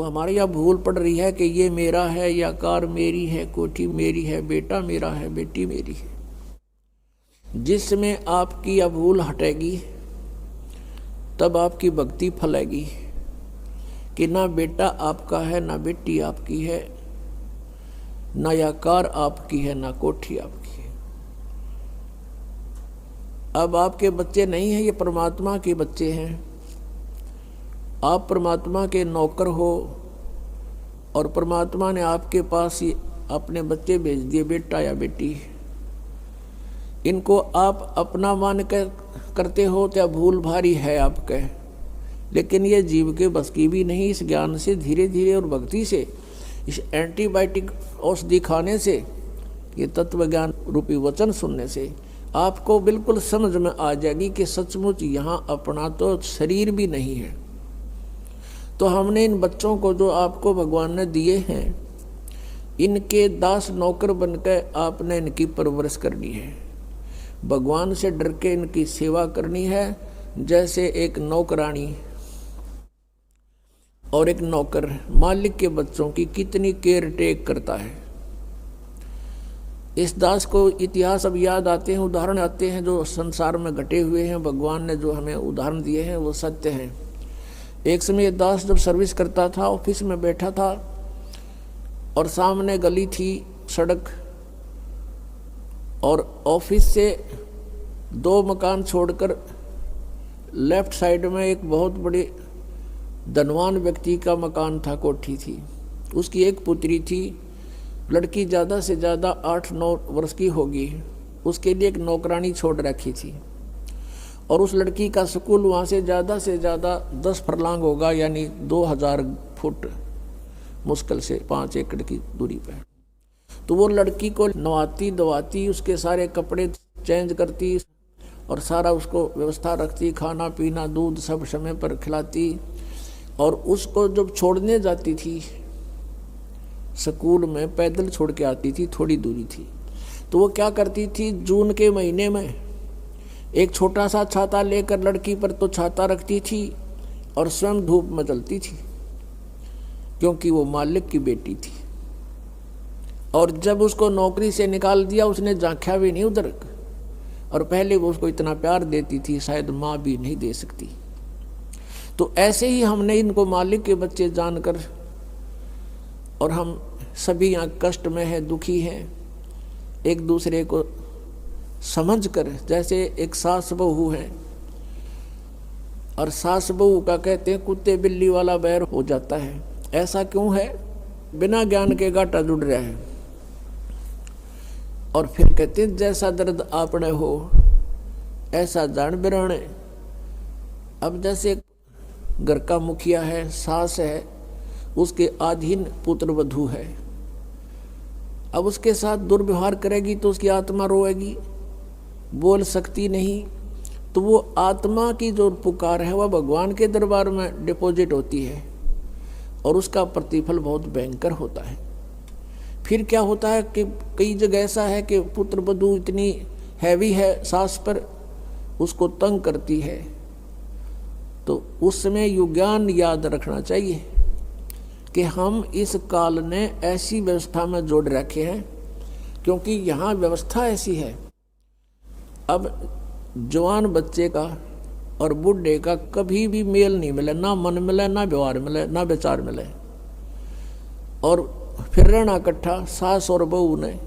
हमारे यहाँ भूल पड़ रही है कि ये मेरा है, या कार मेरी है, कोठी मेरी है, बेटा मेरा है, बेटी मेरी है। जिसमें आपकी यह भूल हटेगी तब आपकी भक्ति फलेगी कि ना बेटा आपका है, ना बेटी आपकी है, ना यह कार आपकी है, ना कोठी आपकी है। अब आपके बच्चे नहीं हैं, ये परमात्मा के बच्चे हैं। आप परमात्मा के नौकर हो और परमात्मा ने आपके पास ही अपने बच्चे भेज दिए, बेटा या बेटी। इनको आप अपना मान कर करते हो तो भूल भारी है आपके, लेकिन ये जीव के बस की भी नहीं। इस ज्ञान से धीरे धीरे और भक्ति से, इस एंटीबायोटिक औषधि खाने से, ये तत्व ज्ञान रूपी वचन सुनने से आपको बिल्कुल समझ में आ जाएगी कि सचमुच यहाँ अपना तो शरीर भी नहीं है। तो हमने इन बच्चों को जो आपको भगवान ने दिए हैं, इनके दास नौकर बनकर आपने इनकी परवरिश करनी है। भगवान से डर के इनकी सेवा करनी है, जैसे एक नौकरानी और एक नौकर मालिक के बच्चों की कितनी केयर टेक करता है। इस दास को इतिहास अब याद आते हैं, उदाहरण आते हैं जो संसार में घटे हुए हैं। भगवान ने जो हमें उदाहरण दिए हैं वो सत्य हैं। एक समय दास जब सर्विस करता था, ऑफिस में बैठा था और सामने गली थी, सड़क, और ऑफिस से 2 मकान छोड़कर लेफ्ट साइड में एक बहुत बड़े धनवान व्यक्ति का मकान था, कोठी थी। उसकी एक पुत्री थी, लड़की ज़्यादा से ज़्यादा 8-9 वर्ष की होगी। उसके लिए एक नौकरानी छोड़ रखी थी और उस लड़की का स्कूल वहाँ से ज़्यादा 10 फरलांग होगा, यानी 2000 फुट मुश्किल से 5 एकड़ की दूरी पर। तो वो लड़की को नवाती धवाती, उसके सारे कपड़े चेंज करती और सारा उसको व्यवस्था रखती, खाना पीना दूध सब समय पर खिलाती। और उसको जब छोड़ने जाती थी स्कूल में, पैदल छोड़ के आती थी, थोड़ी दूरी थी, तो वो क्या करती थी, जून के महीने में एक छोटा सा छाता लेकर लड़की पर तो छाता रखती थी और स्वयं धूप में जलती थी, क्योंकि वो मालिक की बेटी थी। और जब उसको नौकरी से निकाल दिया, उसने झांका भी नहीं उधर, और पहले वो उसको इतना प्यार देती थी, शायद माँ भी नहीं दे सकती। तो ऐसे ही हमने इनको मालिक के बच्चे जानकर, और हम सभी यहाँ कष्ट में हैं, दुखी हैं, एक दूसरे को समझ कर, जैसे एक सास बहू है और सास बहू का कहते हैं कुत्ते बिल्ली वाला बैर हो जाता है। ऐसा क्यों है? बिना ज्ञान के गाटा जुड़ रहा है। और फिर कहते हैं जैसा दर्द आपने हो ऐसा जान बिराने। अब जैसे घर का मुखिया है, सास है, उसके अधीन पुत्र वधू है, अब उसके साथ दुर्व्यवहार करेगी तो उसकी आत्मा रोएगी, बोल सकती नहीं। तो वो आत्मा की जो पुकार है वह भगवान के दरबार में डिपॉजिट होती है और उसका प्रतिफल बहुत भयंकर होता है। फिर क्या होता है कि कई जगह ऐसा है कि पुत्र वधू इतनी हैवी है सास पर, उसको तंग करती है, तो उस समय ये ज्ञान याद रखना चाहिए कि हम इस काल ने ऐसी व्यवस्था में जोड़ रखे हैं, क्योंकि यहाँ व्यवस्था ऐसी है। अब जवान बच्चे का और बूढ़े का कभी भी मेल नहीं मिले, ना मन मिले, ना व्यवहार मिले, ना विचार मिले, और फिर रहना इकट्ठा, सास और बहू ने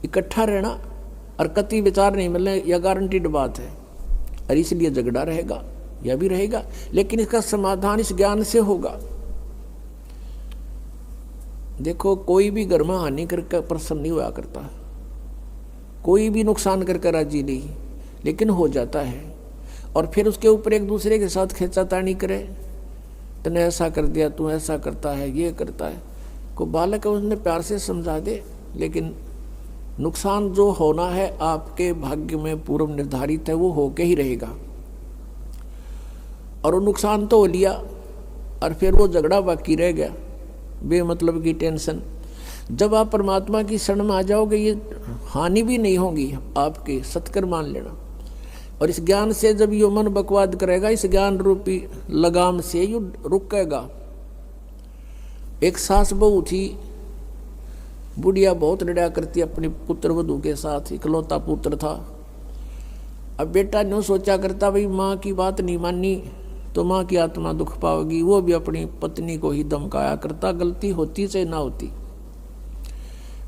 इकट्ठा रहना और कति विचार नहीं मिलने, यह गारंटीड बात है। और इसलिए झगड़ा रहेगा, यह भी रहेगा, लेकिन इसका समाधान इस ज्ञान से होगा। देखो, कोई भी घर में हानि करके प्रसन्न नहीं हुआ करता, कोई भी नुकसान करके राजी नहीं, लेकिन हो जाता है। और फिर उसके ऊपर एक दूसरे के साथ खींचातानी करे, तूने ऐसा कर दिया, तू ऐसा करता है, ये करता है। को बालक है, उसने प्यार से समझा दे, लेकिन नुकसान जो होना है आपके भाग्य में पूर्व निर्धारित है, वो होके ही रहेगा। और वो नुकसान तो हो लिया और फिर वो झगड़ा बाकी रह गया, बेमतलब की टेंशन। जब आप परमात्मा की शरण में आ जाओगे, ये हानि भी नहीं होगी आपके, सत्कर मान लेना। और इस ज्ञान से जब यो मन बकवाद करेगा, इस ज्ञान रूपी लगाम से यू रुकेगा, एक सास बहू थी, बुढ़िया बहुत लड़ा करती अपनी पुत्र वधू के साथ, इकलौता पुत्र था। अब बेटा न्यू सोचा करता भाई माँ की बात नहीं मानी तो माँ की आत्मा दुख पाओगी, वो भी अपनी पत्नी को ही धमकाया करता, गलती होती चाहे ना होती,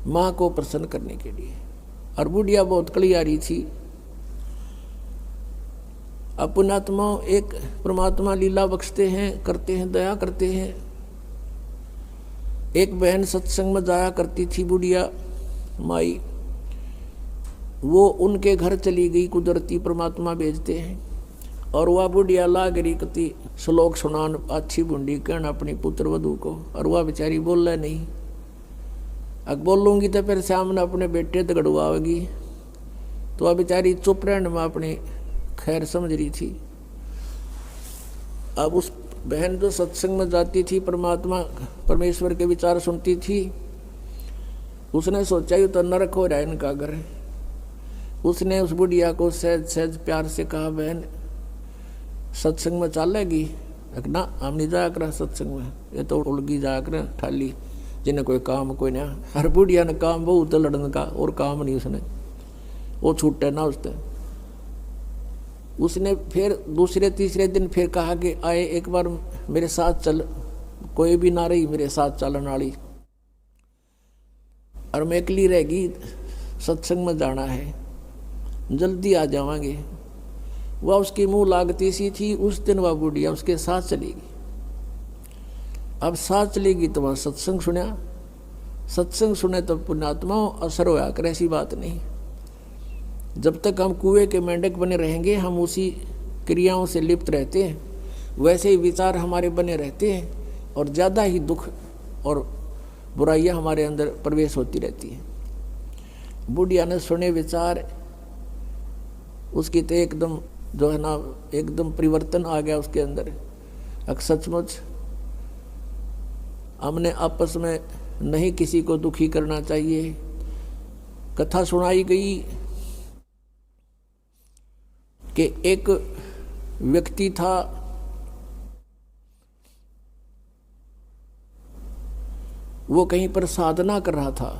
माँ को प्रसन्न करने के लिए। और बुढ़िया बहुत कलियारी थी। अब पुण्यात्मा एक परमात्मा लीला बख्शते हैं, करते हैं, दया करते हैं। एक बहन सत्संग में जाया करती थी बुढ़िया माई, वो उनके घर चली गई, कुदरती परमात्मा भेजते हैं। और वह बुढ़िया लाग रही कति श्लोक सुनान अच्छी बुंडी कहना अपनी पुत्र वधू को, और वह बेचारी बोल रहा नहीं। अब बोलूँगी तो फिर सामने अपने बेटे तगड़वाएगी, तो वह बेचारी चुप रहने में अपनी खैर समझ रही थी। अब उस बहन जो सत्संग में जाती थी, परमात्मा परमेश्वर के विचार सुनती थी, उसने सोचा ये तो नरक हो रहा है इनका घर। उसने उस बुढ़िया को सहज सहज प्यार से कहा, बहन सत्संग में चलेगी? ना हम नहीं जाया कर सत्संग में, ये तो उलगी जाया कर ठाली, जिन्हें कोई काम कोई ना। हर बुढ़िया ने काम बहुत लड़ने का, और काम नहीं उसने, वो छूटे ना उसने फिर दूसरे तीसरे दिन फिर कहा कि आए एक बार मेरे साथ चल, कोई भी ना रही मेरे साथ चलन वाली, और मैं अकेली रहेगी, सत्संग में जाना है, जल्दी आ जावांगे। वह उसकी मुंह लागती सी थी। उस दिन वह बुढ़िया उसके साथ चलेगी। अब साथ चलेगी तो वह सत्संग सुना, सत्संग सुने तो पुण्यात्मा असर होया कर, ऐसी बात नहीं। जब तक हम कुएं के मेंढक बने रहेंगे, हम उसी क्रियाओं से लिप्त रहते हैं, वैसे ही विचार हमारे बने रहते हैं, और ज़्यादा ही दुख और बुराइयां हमारे अंदर प्रवेश होती रहती हैं। बुढ़िया ने सुने विचार, उसकी तो एकदम जो है ना एकदम परिवर्तन आ गया उसके अंदर। अब सचमुच हमने आपस में नहीं किसी को दुखी करना चाहिए। कथा सुनाई गई कि एक व्यक्ति था, वो कहीं पर साधना कर रहा था,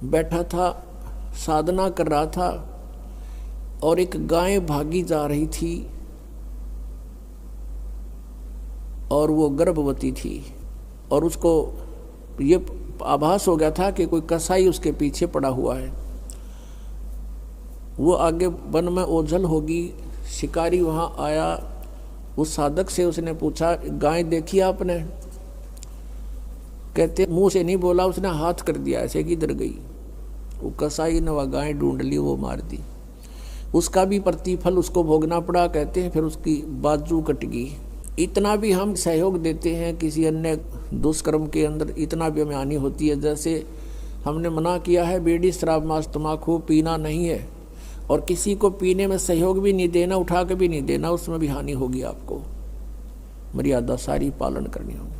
बैठा था, साधना कर रहा था, और एक गाय भागी जा रही थी, और वो गर्भवती थी, और उसको ये आभास हो गया था कि कोई कसाई उसके पीछे पड़ा हुआ है। वो आगे वन में ओझल होगी। शिकारी वहाँ आया, उस साधक से उसने पूछा, गाय देखी आपने? कहते मुंह से नहीं बोला, उसने हाथ कर दिया ऐसे कि इधर गई। वो कसाई ने वह गाय ढूंढ ली, वो मार दी। उसका भी प्रतिफल उसको भोगना पड़ा। कहते हैं फिर उसकी बाजू कट गई। इतना भी हम सहयोग देते हैं किसी अन्य दुष्कर्म के अंदर, इतना भी हमें हानि होती है। जैसे हमने मना किया है बीड़ी शराब मांस तम्बाकू पीना नहीं है, और किसी को पीने में सहयोग भी नहीं देना, उठा के भी नहीं देना, उसमें भी हानि होगी। आपको मर्यादा सारी पालन करनी होगी।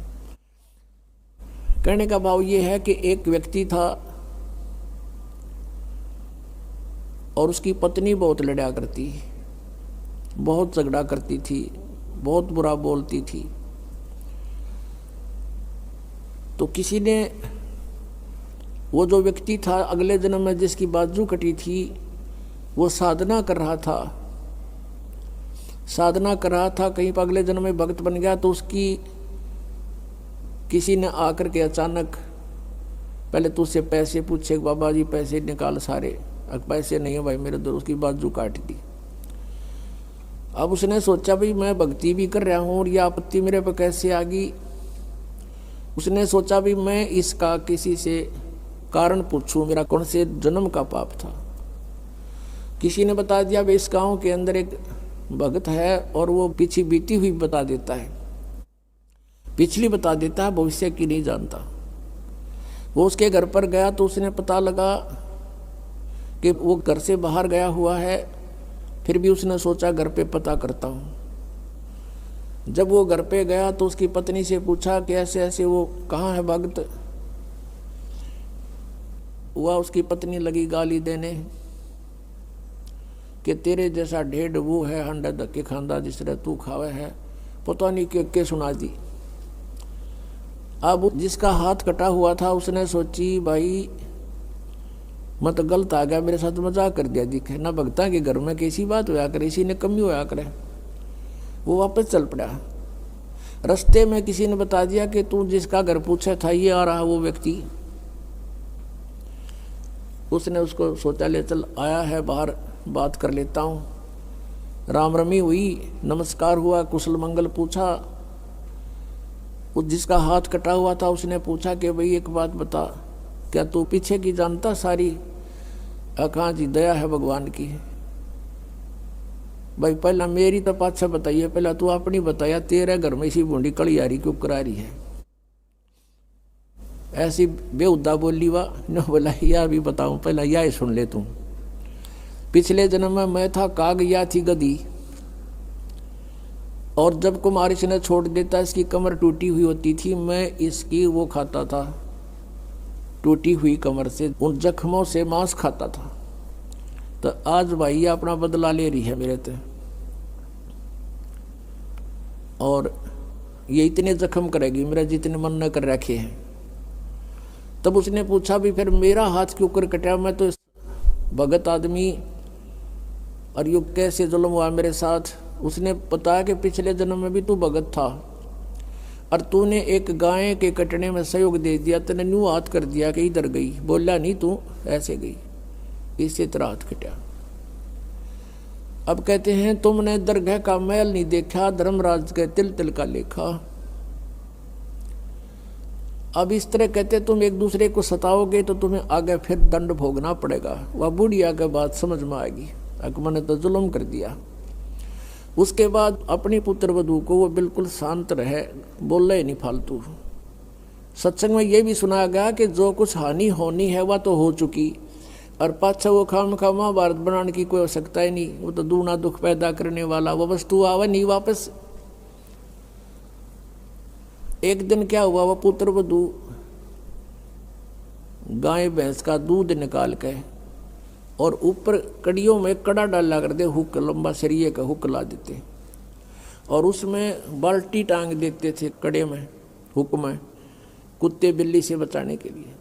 कहने का भाव ये है कि एक व्यक्ति था और उसकी पत्नी बहुत लड़ा करती, बहुत झगड़ा करती थी, बहुत बुरा बोलती थी। तो किसी ने, वो जो व्यक्ति था अगले जन्म में जिसकी बाजू कटी थी, वो साधना कर रहा था, साधना कर रहा था, कहीं पर अगले जन्म में भक्त बन गया। तो उसकी किसी ने आकर के अचानक पहले तो उससे पैसे पूछे, बाबा जी पैसे निकाल सारे। अब पैसे नहीं है भाई मेरे दो, उसकी बाजू काट दी। अब उसने सोचा भाई मैं भक्ति भी कर रहा हूँ और यह आपत्ति मेरे पर कैसे आ गई। उसने सोचा भाई मैं इसका किसी से कारण पूछूं, मेरा कौन से जन्म का पाप था। किसी ने बता दिया भाई इस गाँव के अंदर एक भक्त है और वो पीछे बीती हुई बता देता है, पिछली बता देता है, भविष्य की नहीं जानता। वो उसके घर पर गया तो उसने पता लगा कि वो घर से बाहर गया हुआ है। फिर भी उसने सोचा घर पे पता करता हूँ। जब वो घर पे गया तो उसकी पत्नी से पूछा कि ऐसे ऐसे वो कहाँ है भक्त। हुआ उसकी पत्नी लगी गाली देने कि तेरे जैसा ढेड वो है, हंडा धक्के खांदा जिस तरह तू खावे है, पता नहीं के सुना दी। अब जिसका हाथ कटा हुआ था उसने सोची भाई मैं तो गलत आ गया, मेरे साथ मजाक कर दिया दिखे ना, भगता के घर में कैसी बात होया करे, इसी ने कमी होया करे। वो वापस चल पड़ा। रास्ते में किसी ने बता दिया कि तू जिसका घर पूछा था ये आ रहा वो व्यक्ति। उसने उसको सोचा ले चल आया है बाहर, बात कर लेता हूँ। राम रमी हुई, नमस्कार हुआ, कुशल मंगल पूछा। उस जिसका हाथ कटा हुआ था उसने पूछा कि भाई एक बात बता, क्या तू पीछे की जानता सारी? कहाँ जी दया है भगवान की। भाई पहला मेरी तो पाछा बताइए, पहला तू अपनी बताया, तेरे घर में इसी बूंदी कड़ी आ रही क्यों करा रही है? ऐसी बेहुदा बोली वाह न बोला या भी बताऊं, पहला या ही सुन ले तू। पिछले जन्म में मैं था काग, या थी गधी, और जब कुमार इसने छोड़ देता इसकी कमर टूटी हुई होती थी, मैं इसकी वो खाता था, टूटी हुई कमर से उन जख्मों से मांस खाता था। तो आज भाई ये अपना बदला ले रही है मेरे से, और ये इतने जख्म करेगी मेरा जितने मन न कर रखे हैं। तब उसने पूछा भी फिर मेरा हाथ क्यों कर कटा, मैं तो भगत आदमी, और यू कैसे जुल्म हुआ मेरे साथ? उसने बताया कि पिछले जन्म में भी तू भगत था और तूने एक गाय के कटने में सहयोग दे दिया, तूने न्यू हाथ कर दिया कि इधर गई, बोला नहीं तू ऐसे गई, इसी तरह हाथ कटा। अब कहते हैं तुमने दरगाह का मैल नहीं देखा, धर्मराज के तिल तिल का लेखा। अब इस तरह कहते तुम एक दूसरे को सताओगे तो तुम्हें आगे फिर दंड भोगना पड़ेगा। वह बुढ़िया के बात समझ में आएगी, मैंने तो जुल्म कर दिया। उसके बाद अपनी पुत्र वधू को वो बिल्कुल शांत रहे, बोले ही नहीं फालतू। सत्संग में ये भी सुनाया गया कि जो कुछ हानि होनी है वह तो हो चुकी, और पाछा वो खाम खा महाभारत बनाने की कोई आवश्यकता ही नहीं। वो तो दूना दुख पैदा करने वाला वो वस्तु आवे नहीं वापस। एक दिन क्या हुआ, वह पुत्र वधू गाय भैंस का दूध निकाल के और ऊपर कड़ियों में कड़ा डाला कर दे, हुक लंबा सरिये का हुक ला देते, और उसमें बाल्टी टांग देते थे कड़े में, हुक में, कुत्ते बिल्ली से बचाने के लिए।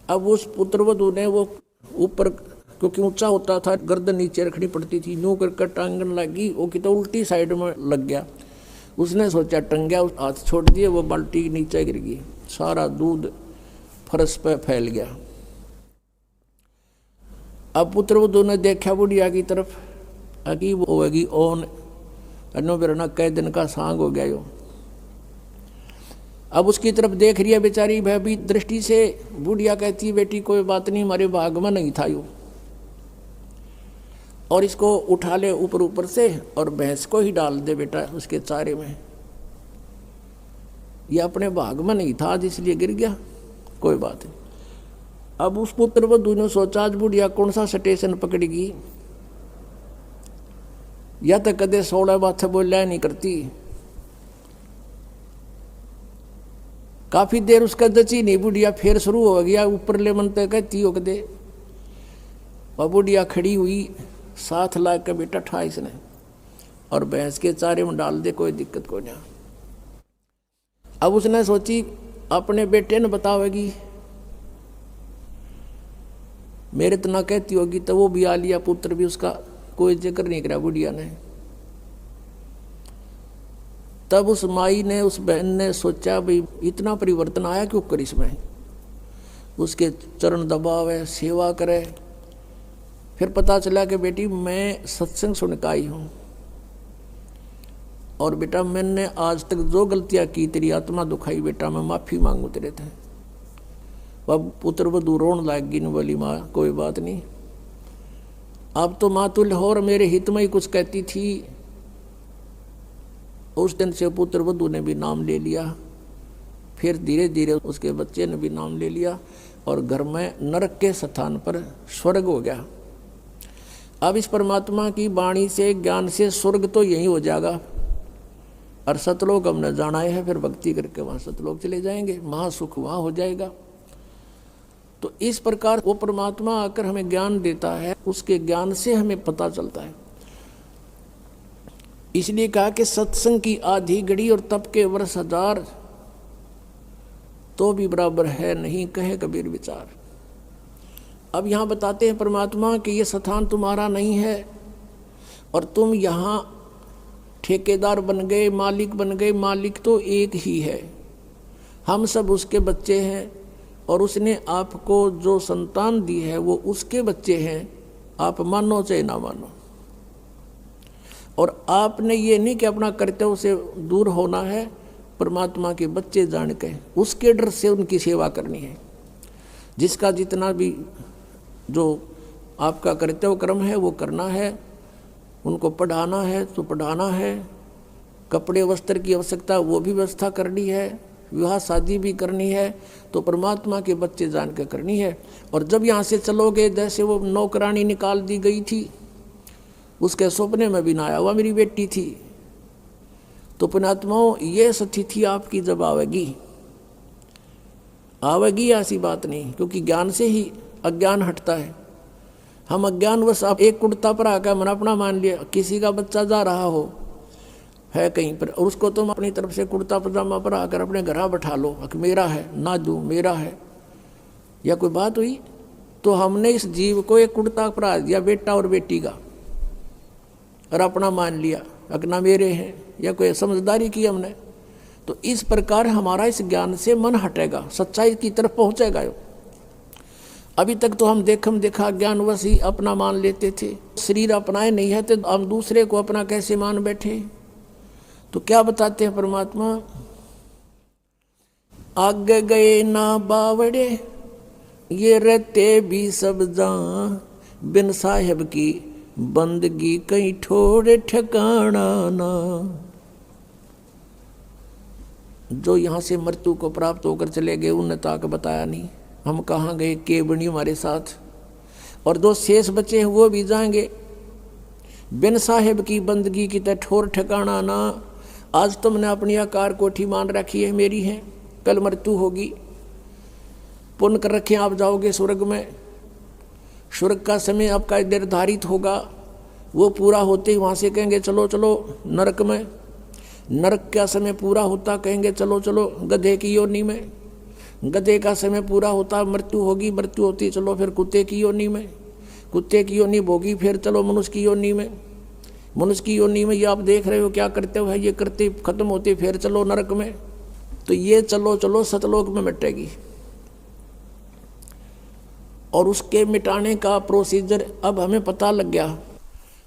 अब उस पुत्रवधू ने वो ऊपर, क्योंकि ऊंचा होता था, गर्दन नीचे रखनी पड़ती थी, यूं कर टांगन लगी, वो कि तो उल्टी साइड में लग गया। उसने सोचा टंगा, हाथ छोड़ दिए, वो बाल्टी नीचे गिर गई, सारा दूध फर्श पे फैल गया। अब पुत्रवधू ने देखा बुढ़िया की तरफ, अकी वो होगी ओन अनो बिरना कई दिन का सांग हो गया यो। अब उसकी तरफ देख रही है बेचारी भयभीत दृष्टि से। बुढ़िया कहती बेटी कोई बात नहीं, हमारे भाग में नहीं था यो, और इसको उठा ले ऊपर ऊपर से और भैंस को ही डाल दे बेटा उसके चारे में। ये अपने भाग में नहीं था आज इसलिए गिर गया, कोई बात नहीं। अब उस पुत्रवधू ने सोचा आज बुढ़िया कौन सा स्टेशन पकड़ेगी, या तो कदे 16 बात बोलिया नहीं करती। काफी देर उसका जची नहीं, बुढ़िया फिर शुरू हो गया ऊपर ले मन तक कहती हो कदे। वह बुढ़िया खड़ी हुई, साथ ला के बेटा ठा इसने और भैंस के चारे में डाल दे, कोई दिक्कत को नहीं। अब उसने सोची अपने बेटे ने बतावेगी, मेरे तो ना कहती होगी, तो वो भी आ लिया, पुत्र भी उसका कोई जिक्र नहीं करा बुढ़िया ने। तब उस माई ने, उस बहन ने सोचा भाई इतना परिवर्तन आया क्यों कर इसमें, उसके चरण दबावे, सेवा करे। फिर पता चला कि बेटी मैं सत्संग सुन के आई हूँ, और बेटा मैंने आज तक जो गलतियाँ की तेरी आत्मा दुखाई, बेटा मैं माफ़ी मांगू तेरे थे। अब पुत्र वधू रोन लाग गई, बोली माँ कोई बात नहीं, अब तो माँ तुल्य हो और मेरे हित में ही कुछ कहती थी। उस दिन से पुत्र वधू ने भी नाम ले लिया, फिर धीरे धीरे उसके बच्चे ने भी नाम ले लिया, और घर में नरक के स्थान पर स्वर्ग हो गया। अब इस परमात्मा की वाणी से, ज्ञान से स्वर्ग तो यही हो जाएगा, और सतलोक हमने जाना है, फिर भक्ति करके वहाँ सतलोक चले जाएंगे, महासुख वहाँ हो जाएगा। तो इस प्रकार वो परमात्मा आकर हमें ज्ञान देता है, उसके ज्ञान से हमें पता चलता है। इसलिए कहा कि सत्संग की आधी घड़ी और तप के वर्ष 1000, तो भी बराबर है नहीं, कहे कबीर विचार। अब यहाँ बताते हैं परमात्मा कि ये स्थान तुम्हारा नहीं है और तुम यहाँ ठेकेदार बन गए, मालिक बन गए। मालिक तो एक ही है, हम सब उसके बच्चे हैं और उसने आपको जो संतान दी है वो उसके बच्चे हैं, आप मानो चाहे ना मानो। और आपने ये नहीं कि अपना कर्तव्य से दूर होना है, परमात्मा के बच्चे जान के उसके डर से उनकी सेवा करनी है। जिसका जितना भी जो आपका कर्तव्य कर्म है वो करना है, उनको पढ़ाना है तो पढ़ाना है, कपड़े वस्त्र की आवश्यकता वो भी व्यवस्था करनी है, विवाह शादी भी करनी है, तो परमात्मा के बच्चे जान के करनी है। और जब यहाँ से चलोगे, जैसे वो नौकरानी निकाल दी गई थी, उसके सपने में भी ना आया, वह मेरी बेटी थी। तो पुण्यात्माओं, ये स्थिति आपकी जब आवेगी ऐसी बात नहीं, क्योंकि ज्ञान से ही अज्ञान हटता है। हम अज्ञानवश आप एक कुर्ता पर आकर मन अपना मान लिया, किसी का बच्चा जा रहा हो है कहीं पर और उसको तुम अपनी तरफ से कुर्ता पजामा पर आकर अपने घर बैठा लो, मेरा है ना दूँ, मेरा है, या कोई बात हुई? तो हमने इस जीव को एक कुर्ता परा दिया, बेटा और बेटी का, और अपना मान लिया अपना मेरे हैं, या कोई समझदारी की हमने। तो इस प्रकार हमारा इस ज्ञान से मन हटेगा, सच्चाई की तरफ पहुंचेगा। अभी तक तो हम देखा ज्ञानवश ही अपना मान लेते थे, शरीर अपनाए नहीं है तो हम दूसरे को अपना कैसे मान बैठे। तो क्या बताते हैं परमात्मा, आगे गए ना बावड़े ये रहते भी सब जान, बिन साहेब की बंदगी कहीं ठोड़े ठिकाना ना। जो यहाँ से मृत्यु को प्राप्त होकर चले गए उन्हें ताक बताया नहीं, हम कहाँ गए, के बनी हमारे साथ। और दो शेष बचे हैं वो भी जाएंगे, बिन साहेब की बंदगी की तरह ठोर ठिकाना ना। आज तुमने अपनी आकार कोठी मान रखी है मेरी है, कल मृत्यु होगी, पुण्य कर रखे आप जाओगे स्वर्ग में, स्वर्ग का समय आपका निर्धारित होगा, वो पूरा होते ही वहाँ से कहेंगे चलो चलो नरक में, नरक का समय पूरा होता कहेंगे चलो चलो गधे की योनि में, गधे का समय पूरा होता मृत्यु होगी, मृत्यु होती चलो फिर कुत्ते की योनि में, कुत्ते की योनि भोगी फिर चलो मनुष्य की योनि में, मनुष्य की योनि में ये आप देख रहे हो क्या करते हो है, ये करते खत्म होते फिर चलो नरक में। तो ये चलो चलो सतलोक में मिटेगी। और उसके मिटाने का प्रोसीजर अब हमें पता लग गया,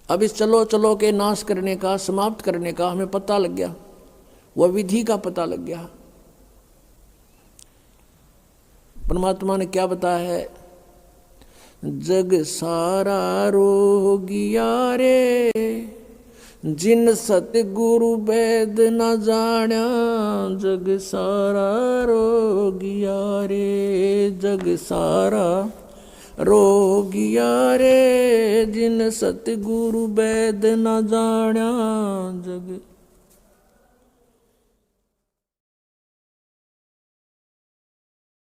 अब इस चलो चलो के नाश करने का, समाप्त करने का हमें पता लग गया, वह विधि का पता लग गया। परमात्मा ने क्या बताया है, जग सारा रोगिया रे जिन सतगुरु वैद न जाण्या, जग सारा रोगिया रे, जग सारा रोगिया रे जिन सतगुरु वैद न जाण्या, जग